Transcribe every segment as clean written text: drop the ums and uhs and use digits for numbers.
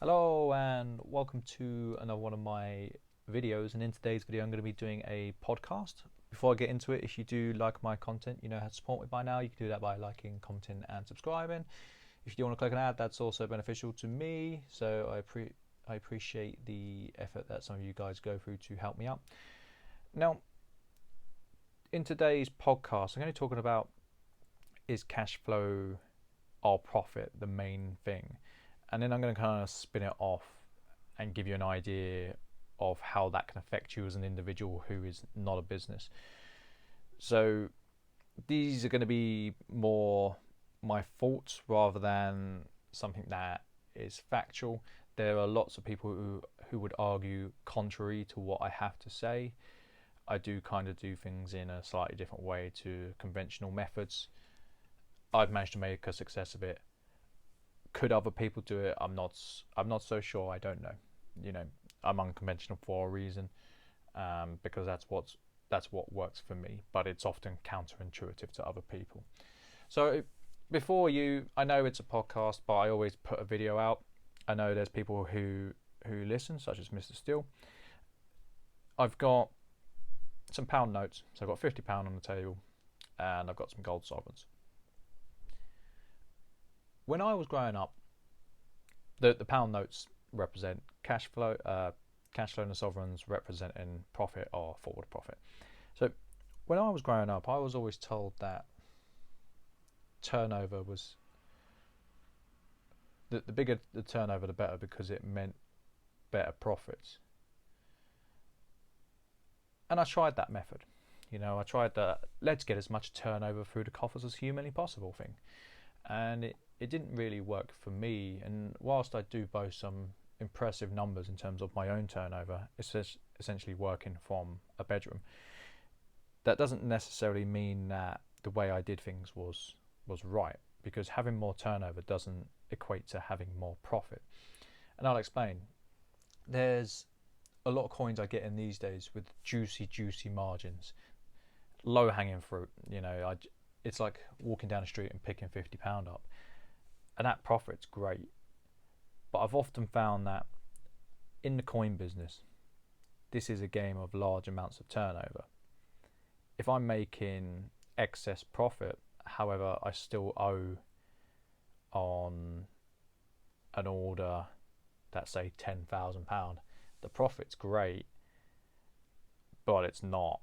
Hello and welcome to another one of my videos, and in today's video I'm going to be doing a podcast. Before I get into it, if you do like my content, you know how to support me by now. You can do that by liking, commenting and subscribing. If you do want to click an ad, that's also beneficial to me, so I appreciate the effort that some of you guys go through to help me out. Now, in today's podcast I'm going to be talking about, is cash flow or profit the main thing? And then I'm going to kind of spin it off and give you an idea of how that can affect you as an individual who is not a business. So these are going to be more my thoughts rather than something that is factual. There are lots of people who would argue contrary to what I have to say. I do kind of do things in a slightly different way to conventional methods. I've managed to make a success of it. Could other people do it? I'm not so sure. I don't know. You know, I'm unconventional for a reason, because that's what works for me. But it's often counterintuitive to other people. So I know it's a podcast, but I always put a video out. I know there's people who listen, such as Mr. Steele. I've got some pound notes, so I've got £50 on the table, and I've got some gold sovereigns. When I was growing up, the pound notes represent cash flow, and the sovereigns representing profit or forward profit. So when I was growing up, I was always told that turnover was the bigger the turnover, the better, because it meant better profits. And I tried that method. You know, I tried the let's get as much turnover through the coffers as humanly possible thing, and it didn't really work for me. And whilst I do boast some impressive numbers in terms of my own turnover, it's essentially working from a bedroom, that doesn't necessarily mean that the way I did things was right, because having more turnover doesn't equate to having more profit. And I'll explain. There's a lot of coins I get in these days with juicy margins, low hanging fruit. You know, it's like walking down the street and picking £50 up, and that profit's great. But I've often found that in the coin business, this is a game of large amounts of turnover. If I'm making excess profit, however, I still owe on an order that's say £10,000, the profit's great, but it's not.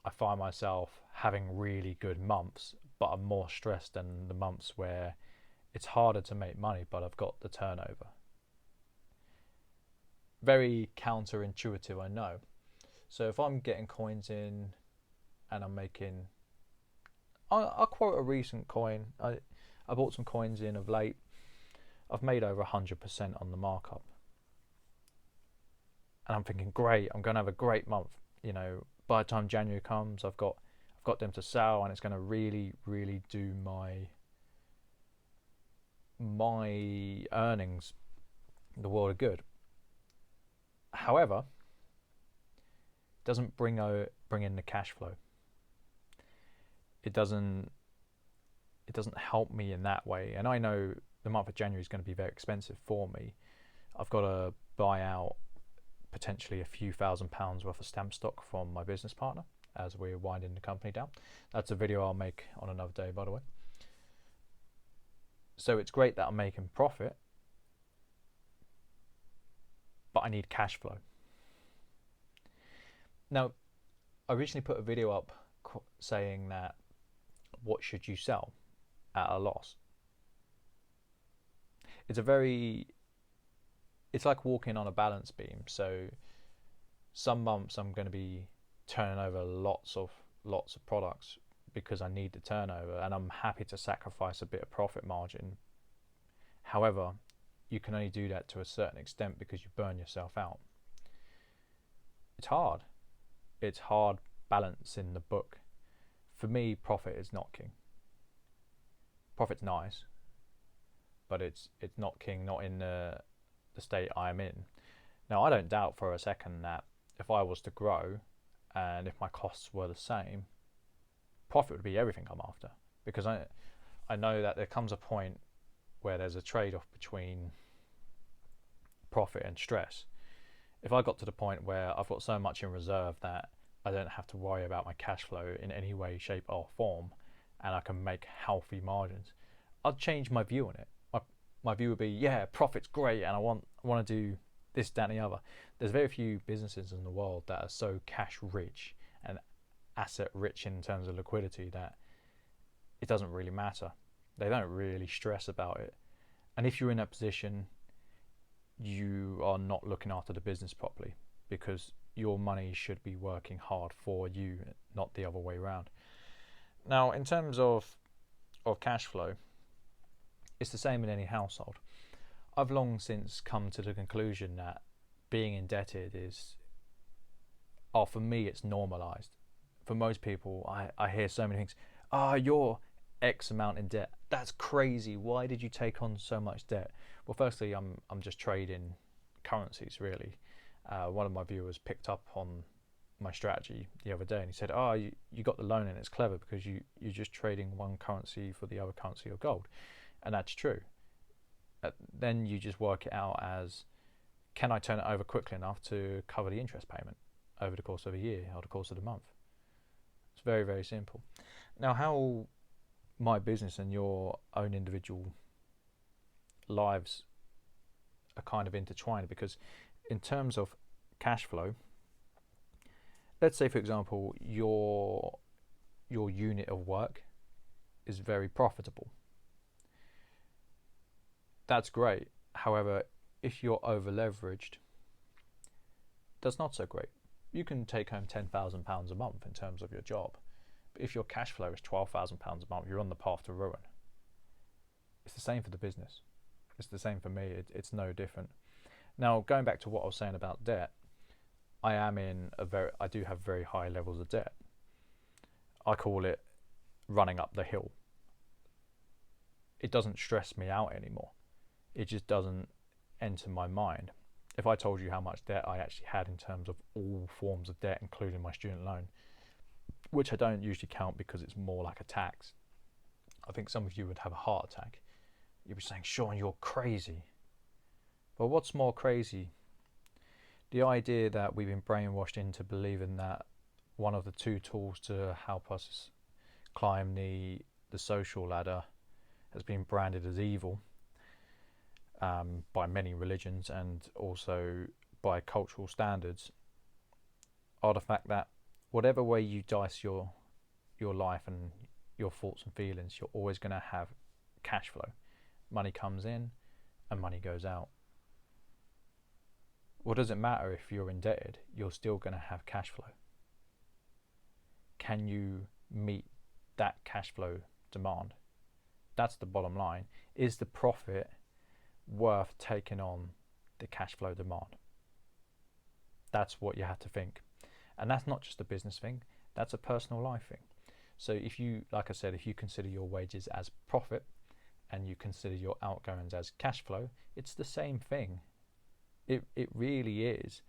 I find myself having really good months, but I'm more stressed than the months where it's harder to make money, but I've got the turnover. Very counterintuitive, I know. So if I'm getting coins in and I'm making, I'll quote a recent coin. I bought some coins in of late. I've made over 100% on the markup. And I'm thinking, great, I'm going to have a great month. You know, by the time January comes, I've got them to sell, and it's going to really do my earnings the world of good. However, it doesn't bring in the cash flow. It doesn't help me in that way. And I know the month of January is going to be very expensive for me. I've got to buy out potentially a few £1,000s worth of stamp stock from my business partner as we're winding the company down. That's a video I'll make on another day, by the way. So it's great that I'm making profit, but I need cash flow. Now, I recently put a video up saying that what should you sell at a loss? It's like walking on a balance beam. So some months I'm going to be turning over lots of products because I need the turnover, and I'm happy to sacrifice a bit of profit margin. However, you can only do that to a certain extent because you burn yourself out. It's hard. It's hard balancing the book. For me, profit is not king. Profit's nice, but it's not king, not in the state I'm in. Now, I don't doubt for a second that if I was to grow and if my costs were the same, profit would be everything I'm after, because I know that there comes a point where there's a trade-off between profit and stress. If I got to the point where I've got so much in reserve that I don't have to worry about my cash flow in any way, shape or form, and I can make healthy margins, I'd change my view on it. My view would be, yeah, profit's great and I want to do this, that and the other. There's very few businesses in the world that are so cash rich and asset rich in terms of liquidity that it doesn't really matter. They don't really stress about it. And if you're in that position, you are not looking after the business properly, because your money should be working hard for you, not the other way around. Now, in terms of cash flow, it's the same in any household. I've long since come to the conclusion that being indebted is, for me, it's normalized. For most people, I hear so many things. You're X amount in debt. That's crazy. Why did you take on so much debt? Well, firstly, I'm just trading currencies, really. One of my viewers picked up on my strategy the other day, and he said, you got the loan and it's clever because you're just trading one currency for the other currency of gold. And that's true. Then you just work it out as, can I turn it over quickly enough to cover the interest payment over the course of a year or the course of the month? It's very, very simple. Now, how my business and your own individual lives are kind of intertwined, because in terms of cash flow, let's say, for example, your unit of work is very profitable. That's great. However, if you're over leveraged, that's not so great. You can take home £10,000 a month in terms of your job. But if your cash flow is £12,000 a month, you're on the path to ruin. It's the same for the business. It's the same for me. It's no different. Now, going back to what I was saying about debt, I do have very high levels of debt. I call it running up the hill. It doesn't stress me out anymore. It just doesn't enter my mind. If I told you how much debt I actually had in terms of all forms of debt, including my student loan, which I don't usually count because it's more like a tax, I think some of you would have a heart attack. You'd be saying, Sean, you're crazy. But what's more crazy? The idea that we've been brainwashed into believing that one of the two tools to help us climb the social ladder has been branded as evil by many religions and also by cultural standards, are the fact that whatever way you dice your life and your thoughts and feelings, you're always going to have cash flow. Money comes in and money goes out. What does it matter if you're indebted? You're still going to have cash flow. Can you meet that cash flow demand? That's the bottom line. Is the profit worth taking on the cash flow demand? That's what you have to think. And that's not just a business thing, that's a personal life thing. So if you, like I said, if you consider your wages as profit and you consider your outgoings as cash flow, it's the same thing. It really is.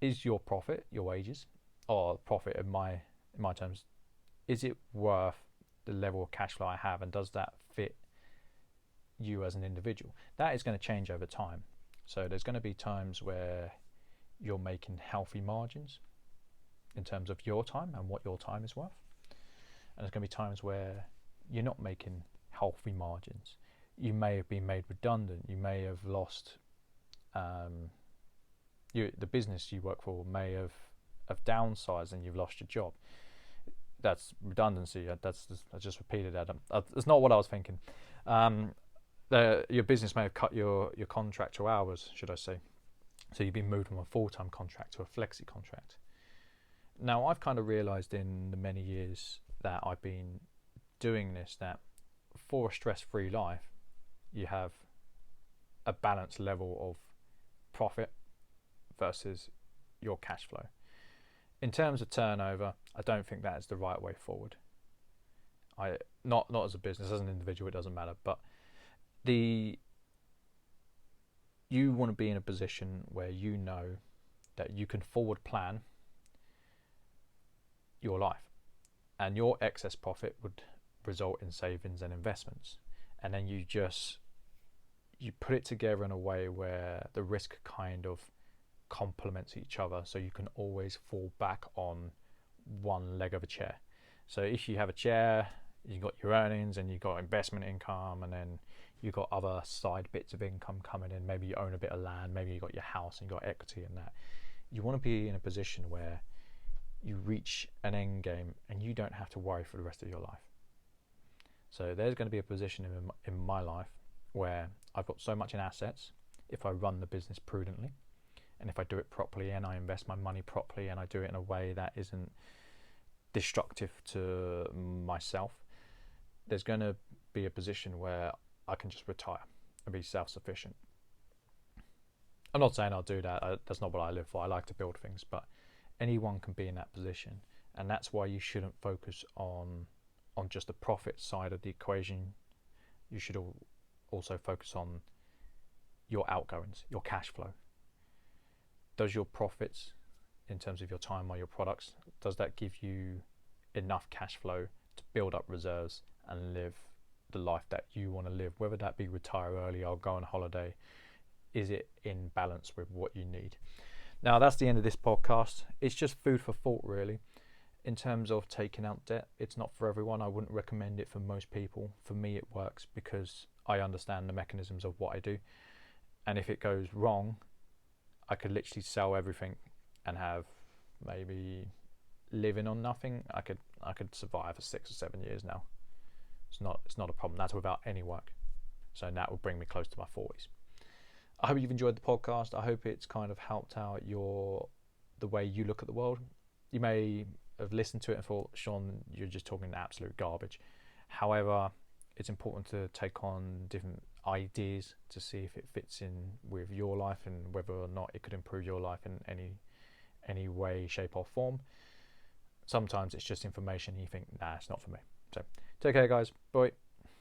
Is your profit, your wages, or profit in my terms, is it worth the level of cash flow I have, and does that fit you as an individual? That is going to change over time. So there's going to be times where you're making healthy margins in terms of your time and what your time is worth, and there's going to be times where you're not making healthy margins. You may have been made redundant. You may have lost. The business you work for may have downsized and you've lost your job. That's redundancy. I just repeated that. That's not what I was thinking. Your business may have cut your contractual hours, should I say. So you've been moved from a full-time contract to a flexi contract. Now, I've kind of realised in the many years that I've been doing this that for a stress-free life, you have a balanced level of profit versus your cash flow. In terms of turnover, I don't think that is the right way forward. Not as a business, as an individual, it doesn't matter. But you want to be in a position where you know that you can forward plan your life, and your excess profit would result in savings and investments, and then you you put it together in a way where the risk kind of complements each other, so you can always fall back on one leg of a chair. So if you have a chair, you've got your earnings and you've got investment income, and then you've got other side bits of income coming in. Maybe you own a bit of land, maybe you've got your house and you've got equity in that. You want to be in a position where you reach an end game and you don't have to worry for the rest of your life. So there's going to be a position in my life where I've got so much in assets, if I run the business prudently, and if I do it properly and I invest my money properly and I do it in a way that isn't destructive to myself, there's going to be a position where I can just retire and be self-sufficient. I'm not saying I'll do that. That's not what I live for. I like to build things, but anyone can be in that position, and that's why you shouldn't focus on just the profit side of the equation. You should also focus on your outgoings, your cash flow. Does your profits, in terms of your time or your products, does that give you enough cash flow to build up reserves and live the life that you want to live, whether that be retire early or go on holiday? Is it in balance with what you need? Now, that's the end of this podcast. It's just food for thought, really. In terms of taking out debt, it's not for everyone. I wouldn't recommend it for most people. For me, it works because I understand the mechanisms of what I do. And if it goes wrong, I could literally sell everything and have maybe living on nothing. I could survive for 6 or 7 years now. It's not a problem. That's without any work. So that will bring me close to my 40s. I hope you've enjoyed the podcast. I hope it's kind of helped out the way you look at the world. You may have listened to it and thought, Sean, you're just talking absolute garbage. However, it's important to take on different ideas to see if it fits in with your life and whether or not it could improve your life in any way, shape or form. Sometimes it's just information and you think, nah, it's not for me. So take care, guys. Bye.